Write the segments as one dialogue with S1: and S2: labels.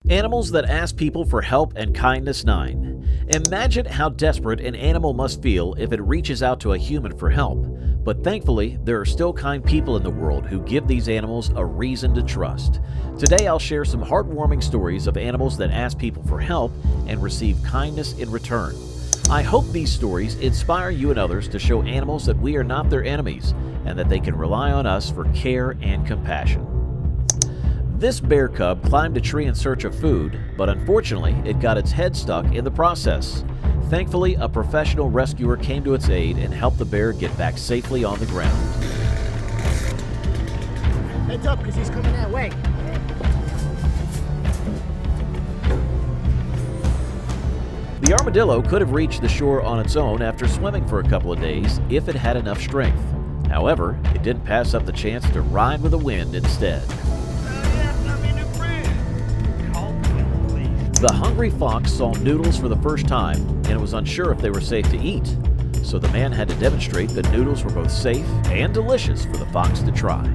S1: Animals that ask people for help and kindness 9. Imagine how desperate an animal must feel if it reaches out to a human for help. But thankfully, there are still kind people in the world who give these animals a reason to trust. Today, I'll share some heartwarming stories of animals that ask people for help and receive kindness in return. I hope these stories inspire you and others to show animals that we are not their enemies and that they can rely on us for care and compassion. This bear cub climbed a tree in search of food, but unfortunately, it got its head stuck in the process. Thankfully, a professional rescuer came to its aid and helped the bear get back safely on the ground.
S2: Heads up, because he's coming that way.
S1: The armadillo could have reached the shore on its own after swimming for a couple of days if it had enough strength. However, it didn't pass up the chance to ride with the wind instead. The hungry fox saw noodles for the first time and was unsure if they were safe to eat. So the man had to demonstrate that noodles were both safe and delicious for the fox to try.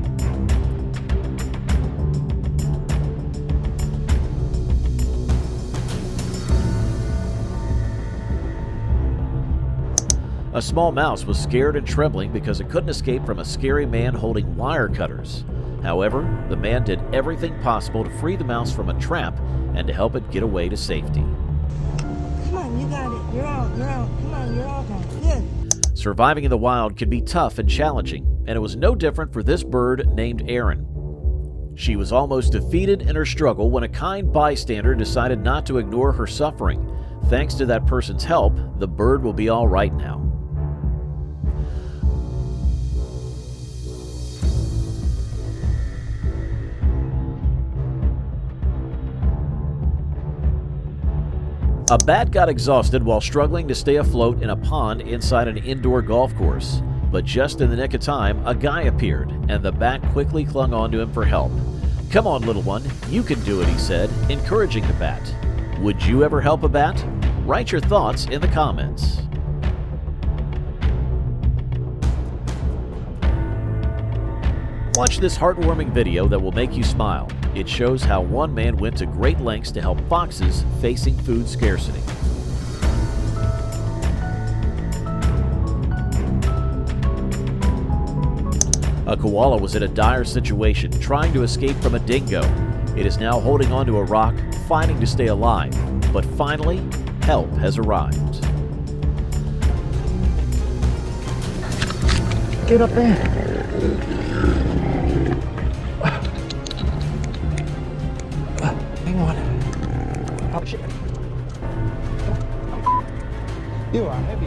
S1: A small mouse was scared and trembling because it couldn't escape from a scary man holding wire cutters. However, the man did everything possible to free the mouse from a trap and to help it get away to safety.
S2: Come on, you got it. You're out. Come on, you're out now. Good.
S1: Surviving in the wild can be tough and challenging, and it was no different for this bird named Erin. She was almost defeated in her struggle when a kind bystander decided not to ignore her suffering. Thanks to that person's help, the bird will be all right now. A bat got exhausted while struggling to stay afloat in a pond inside an indoor golf course. But just in the nick of time, a guy appeared, and the bat quickly clung onto him for help. "Come on, little one, you can do it," he said, encouraging the bat. Would you ever help a bat? Write your thoughts in the comments. Watch this heartwarming video that will make you smile. It shows how one man went to great lengths to help foxes facing food scarcity. A koala was in a dire situation, trying to escape from a dingo. It is now holding onto a rock, fighting to stay alive. But finally, help has arrived.
S2: Get up there. Hang on. Oh, shit. You are heavy.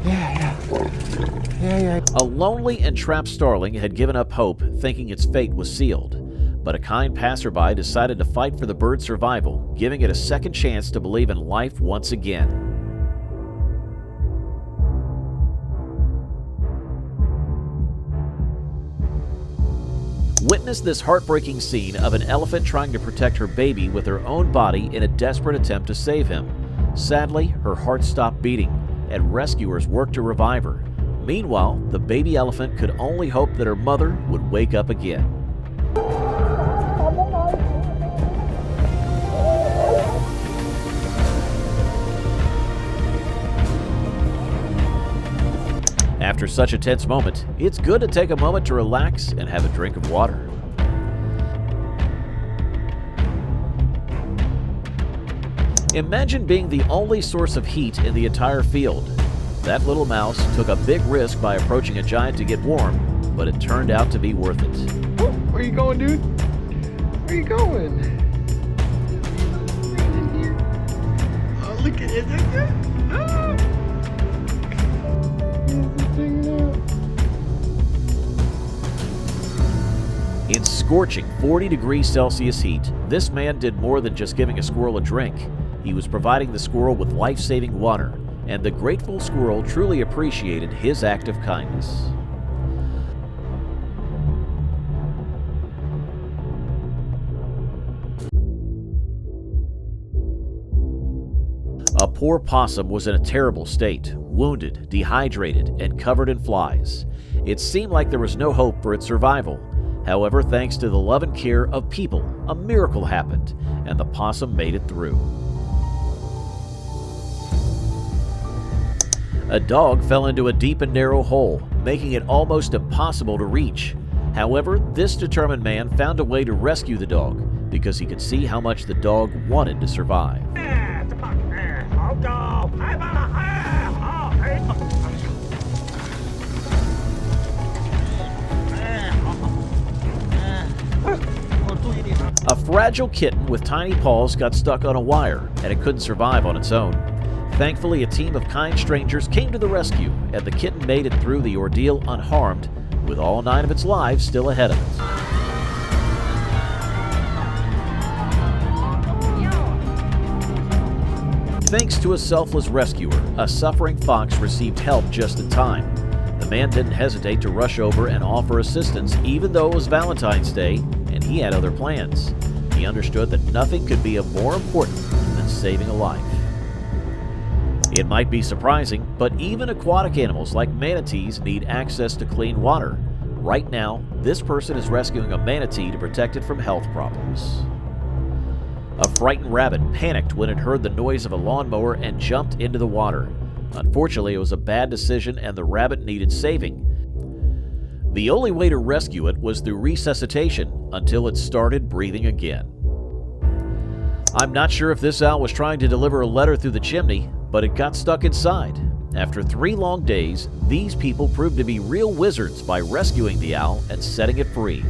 S2: Yeah.
S1: A lonely and trapped starling had given up hope, thinking its fate was sealed. But a kind passerby decided to fight for the bird's survival, giving it a second chance to believe in life once again. Witness this heartbreaking scene of an elephant trying to protect her baby with her own body in a desperate attempt to save him. Sadly, her heart stopped beating, and rescuers worked to revive her. Meanwhile, the baby elephant could only hope that her mother would wake up again. After such a tense moment, it's good to take a moment to relax and have a drink of water. Imagine being the only source of heat in the entire field. That little mouse took a big risk by approaching a giant to get warm, but it turned out to be worth it.
S3: Oh, where you going, dude? Where you going? Oh, look at it. Ah.
S1: In scorching 40 degrees Celsius heat, this man did more than just giving a squirrel a drink. He was providing the squirrel with life-saving water, and the grateful squirrel truly appreciated his act of kindness. A poor possum was in a terrible state, wounded, dehydrated, and covered in flies. It seemed like there was no hope for its survival. However, thanks to the love and care of people, a miracle happened, and the possum made it through. A dog fell into a deep and narrow hole, making it almost impossible to reach. However, this determined man found a way to rescue the dog because he could see how much the dog wanted to survive. A fragile kitten with tiny paws got stuck on a wire, and it couldn't survive on its own. Thankfully, a team of kind strangers came to the rescue, and the kitten made it through the ordeal unharmed, with all 9 of its lives still ahead of it. Thanks to a selfless rescuer, a suffering fox received help just in time. The man didn't hesitate to rush over and offer assistance even though it was Valentine's Day and he had other plans. He understood that nothing could be more important than saving a life. It might be surprising, but even aquatic animals like manatees need access to clean water. Right now, this person is rescuing a manatee to protect it from health problems. A frightened rabbit panicked when it heard the noise of a lawnmower and jumped into the water. Unfortunately, it was a bad decision and the rabbit needed saving. The only way to rescue it was through resuscitation until it started breathing again. I'm not sure if this owl was trying to deliver a letter through the chimney, but it got stuck inside. After 3 long days, these people proved to be real wizards by rescuing the owl and setting it free.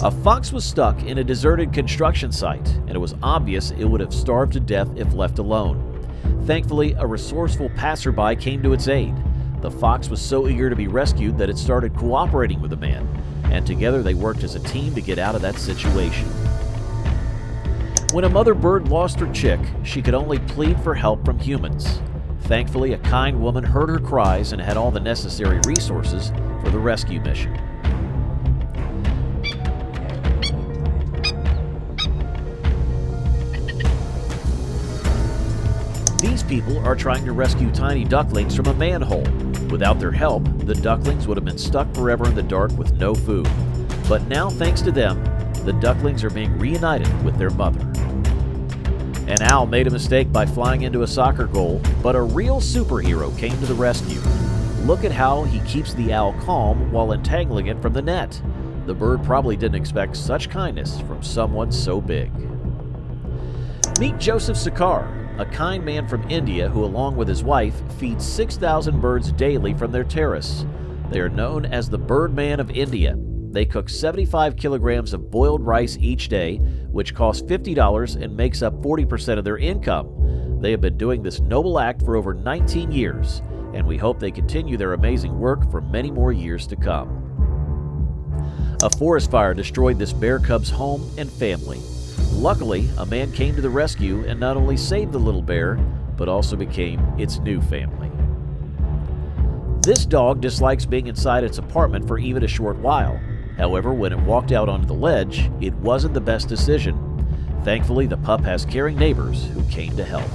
S1: A fox was stuck in a deserted construction site, and it was obvious it would have starved to death if left alone. Thankfully, a resourceful passerby came to its aid. The fox was so eager to be rescued that it started cooperating with the man, and together they worked as a team to get out of that situation. When a mother bird lost her chick, she could only plead for help from humans. Thankfully, a kind woman heard her cries and had all the necessary resources for the rescue mission. These people are trying to rescue tiny ducklings from a manhole. Without their help, the ducklings would have been stuck forever in the dark with no food. But now, thanks to them, the ducklings are being reunited with their mother. An owl made a mistake by flying into a soccer goal, but a real superhero came to the rescue. Look at how he keeps the owl calm while entangling it from the net. The bird probably didn't expect such kindness from someone so big. Meet Joseph Sarkar, a kind man from India who, along with his wife, feeds 6,000 birds daily from their terrace. They are known as the Birdman of India. They cook 75 kilograms of boiled rice each day, which costs $50 and makes up 40% of their income. They have been doing this noble act for over 19 years, and we hope they continue their amazing work for many more years to come. A forest fire destroyed this bear cub's home and family. Luckily, a man came to the rescue and not only saved the little bear, but also became its new family. This dog dislikes being inside its apartment for even a short while. However, when it walked out onto the ledge, it wasn't the best decision. Thankfully, the pup has caring neighbors who came to help.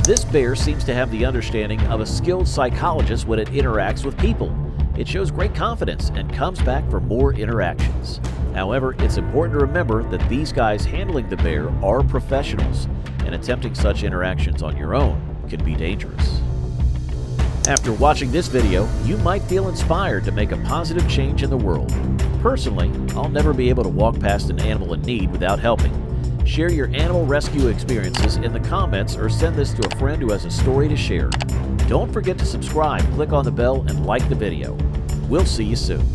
S1: This bear seems to have the understanding of a skilled psychologist when it interacts with people. It shows great confidence and comes back for more interactions. However, it's important to remember that these guys handling the bear are professionals, and attempting such interactions on your own can be dangerous. After watching this video, you might feel inspired to make a positive change in the world. Personally, I'll never be able to walk past an animal in need without helping. Share your animal rescue experiences in the comments or send this to a friend who has a story to share. Don't forget to subscribe, click on the bell, and like the video. We'll see you soon.